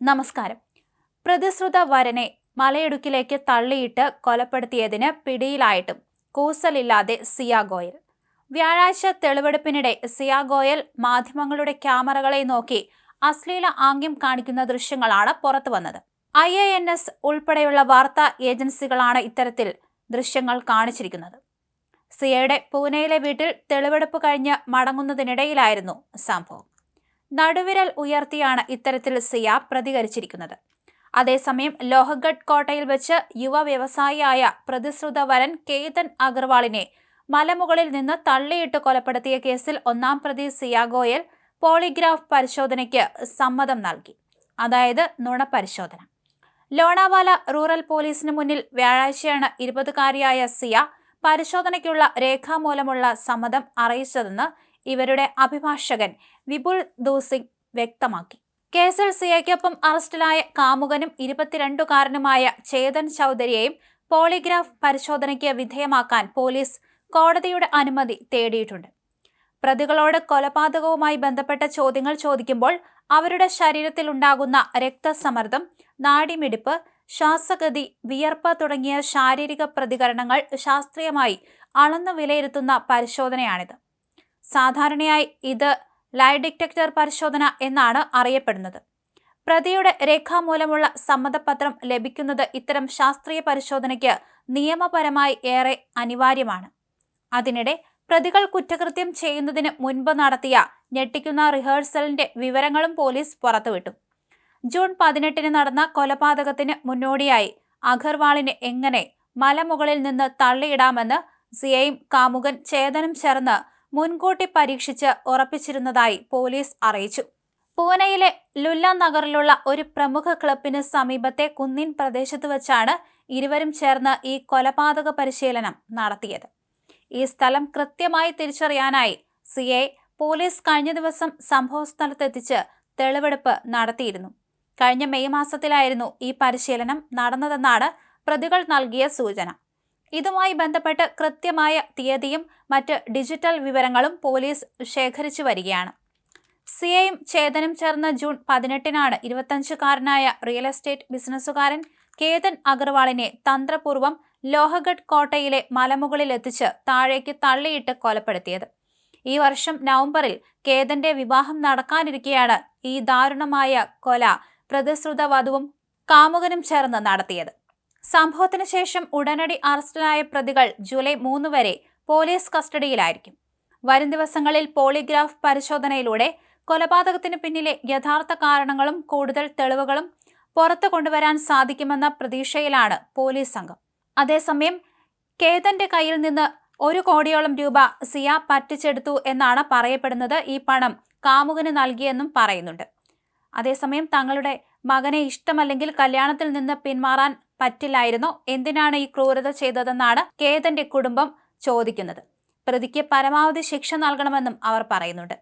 നമസ്കാരം. പ്രതിശ്രുത വരനെ മലയിടുക്കിലേക്ക് തള്ളിയിട്ട് കൊലപ്പെടുത്തിയതിന് പിടിയിലായിട്ടും കൂസലില്ലാതെ സിയ ഗോയൽ. വ്യാഴാഴ്ച തെളിവെടുപ്പിനിടെ സിയ ഗോയൽ മാധ്യമങ്ങളുടെ ക്യാമറകളെ നോക്കി അശ്ലീല ആംഗ്യം കാണിക്കുന്ന ദൃശ്യങ്ങളാണ് പുറത്തുവന്നത്. IANS ഉൾപ്പെടെയുള്ള വാർത്താ ഏജൻസികളാണ് ഇത്തരത്തിൽ ദൃശ്യങ്ങൾ കാണിച്ചിരിക്കുന്നത്. സിയയുടെ പൂനെയിലെ വീട്ടിൽ തെളിവെടുപ്പ് കഴിഞ്ഞ് മടങ്ങുന്നതിനിടയിലായിരുന്നു സംഭവം. നടുവിരൽ ഉയർത്തിയാണ് ഇത്തരത്തിൽ സിയ പ്രതികരിച്ചിരിക്കുന്നത്. അതേസമയം ലോഹഗഡ് കോട്ടയിൽ വെച്ച് യുവ വ്യവസായിയായ പ്രതിശ്രുത വരൻ കേതൻ അഗർവാളിനെ മലമുകളിൽ നിന്ന് തള്ളിയിട്ട് കൊലപ്പെടുത്തിയ കേസിൽ ഒന്നാം പ്രതി സിയ ഗോയൽ പോളിഗ്രാഫ് പരിശോധനയ്ക്ക് സമ്മതം നൽകി. അതായത് നുണപരിശോധന. ലോണാവാല റൂറൽ പോലീസിന് മുന്നിൽ വ്യാഴാഴ്ചയാണ് 20-കാരിയായ സിയ പരിശോധനയ്ക്കുള്ള രേഖാമൂലമുള്ള സമ്മതം അറിയിച്ചതെന്ന് ഇവരുടെ അഭിഭാഷകൻ വിപുൽ ദൂസിംഗ് വ്യക്തമാക്കി. കേസിൽ സിയയ്ക്കൊപ്പം അറസ്റ്റിലായ കാമുകനും 22-കാരനുമായ ചേതൻ ചൗധരിയെയും പോളിഗ്രാഫ് പരിശോധനയ്ക്ക് വിധേയമാക്കാൻ പോലീസ് കോടതിയുടെ അനുമതി തേടിയിട്ടുണ്ട്. പ്രതികളോട് കൊലപാതകവുമായി ബന്ധപ്പെട്ട ചോദ്യങ്ങൾ ചോദിക്കുമ്പോൾ അവരുടെ ശരീരത്തിലുണ്ടാകുന്ന രക്തസമ്മർദ്ദം, നാഡിമിടിപ്പ്, ശ്വാസഗതി, വിയർപ്പ് തുടങ്ങിയ ശാരീരിക പ്രതികരണങ്ങൾ ശാസ്ത്രീയമായി അളന്നു വിലയിരുത്തുന്ന പരിശോധനയാണിത്. സാധാരണയായി ഇത് ലൈ ഡിറ്റക്ടർ പരിശോധന എന്നാണ് അറിയപ്പെടുന്നത്. പ്രതിയുടെ രേഖാമൂലമുള്ള സമ്മതപത്രം ലഭിക്കുന്നത് ഇത്തരം ശാസ്ത്രീയ പരിശോധനയ്ക്ക് നിയമപരമായി ഏറെ അനിവാര്യമാണ്. അതിനിടെ പ്രതികൾ കുറ്റകൃത്യം ചെയ്യുന്നതിന് മുൻപ് നടത്തിയ ഞെട്ടിക്കുന്ന റിഹേഴ്സലിന്റെ വിവരങ്ങളും പോലീസ് പുറത്തുവിട്ടു. ജൂൺ 18 നടന്ന കൊലപാതകത്തിന് മുന്നോടിയായി അഗർവാളിനെ എങ്ങനെ മലമുകളിൽ നിന്ന് തള്ളിയിടാമെന്ന് സിയയും കാമുകൻ ചേതനും ചേർന്ന് മുൻകൂട്ടി പരീക്ഷിച്ച് ഉറപ്പിച്ചിരുന്നതായി പോലീസ് അറിയിച്ചു. പൂനെയിലെ ലുല്ല നഗറിലുള്ള ഒരു പ്രമുഖ ക്ലബിന് സമീപത്തെ കുന്നിൻ പ്രദേശത്ത് വെച്ചാണ് ഇരുവരും ചേർന്ന് ഈ കൊലപാതക പരിശീലനം നടത്തിയത്. ഈ സ്ഥലം കൃത്യമായി തിരിച്ചറിയാനായി സിയെ പോലീസ് കഴിഞ്ഞ ദിവസം സംഭവസ്ഥലത്തെത്തിച്ച് തെളിവെടുപ്പ് നടത്തിയിരുന്നു. കഴിഞ്ഞ മെയ് മാസത്തിലായിരുന്നു ഈ പരിശീലനം നടന്നതെന്നാണ് പ്രതികൾ നൽകിയ സൂചന. ഇതുമായി ബന്ധപ്പെട്ട് കൃത്യമായ തീയതിയും മറ്റ് ഡിജിറ്റൽ വിവരങ്ങളും പോലീസ് ശേഖരിച്ചു വരികയാണ്. സിയയും ചേതനും ചേർന്ന് ജൂൺ 18-നാണ് 25-കാരനായ റിയൽ എസ്റ്റേറ്റ് ബിസിനസ്സുകാരൻ കേതൻ അഗർവാളിനെ തന്ത്രപൂർവ്വം ലോഹഗഡ് കോട്ടയിലെ മലമുകളിൽ എത്തിച്ച് താഴേക്ക് തള്ളിയിട്ട് കൊലപ്പെടുത്തിയത്. ഈ വർഷം നവംബറിൽ കേതന്റെ വിവാഹം നടക്കാനിരിക്കെയാണ് ഈ ദാരുണമായ കൊല പ്രതിശ്രുത വധുവും കാമുകനും ചേർന്ന് നടത്തിയത്. സംഭവത്തിന് ശേഷം ഉടനടി അറസ്റ്റിലായ പ്രതികൾ ജൂലൈ 3 വരെ പോലീസ് കസ്റ്റഡിയിലായിരിക്കും. വരും ദിവസങ്ങളിൽ പോളിഗ്രാഫ് പരിശോധനയിലൂടെ കൊലപാതകത്തിന് പിന്നിലെ യഥാർത്ഥ കാരണങ്ങളും കൂടുതൽ തെളിവുകളും പുറത്തു കൊണ്ടുവരാൻ സാധിക്കുമെന്ന പ്രതീക്ഷയിലാണ് പോലീസ് സംഘം. അതേസമയം കേതന്റെ കയ്യിൽ നിന്ന് 1 കോടിയോളം രൂപ സിയ പറ്റിച്ചെടുത്തു എന്നാണ് പറയപ്പെടുന്നത്. ഈ പണം കാമുകന് നൽകിയെന്നും പറയുന്നുണ്ട്. അതേസമയം തങ്ങളുടെ മകനെ ഇഷ്ടമല്ലെങ്കിൽ കല്യാണത്തിൽ നിന്ന് പിന്മാറാൻ പറ്റില്ലായിരുന്നോ? എന്തിനാണ് ഈ ക്രൂരത ചെയ്തതെന്നാണ് കേതന്റെ കുടുംബം ചോദിക്കുന്നത്. പ്രതിക്ക് പരമാവധി ശിക്ഷ നൽകണമെന്നും അവർ പറയുന്നുണ്ട്.